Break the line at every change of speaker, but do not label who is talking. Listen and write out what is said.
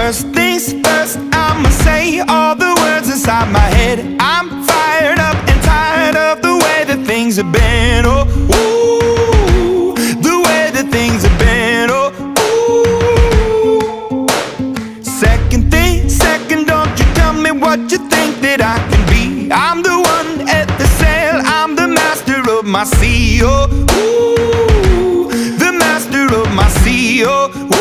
First things first, I'ma say all the words inside my head. I'm fired up and tired of the way that things have been. Oh, ooh, the way that things have been. Oh, ooh. Second thing, second, don't you tell me what you think that I can be. I'm the one at the sail, I'm the master of my sea. Oh, ooh, the master of my sea. Oh, ooh.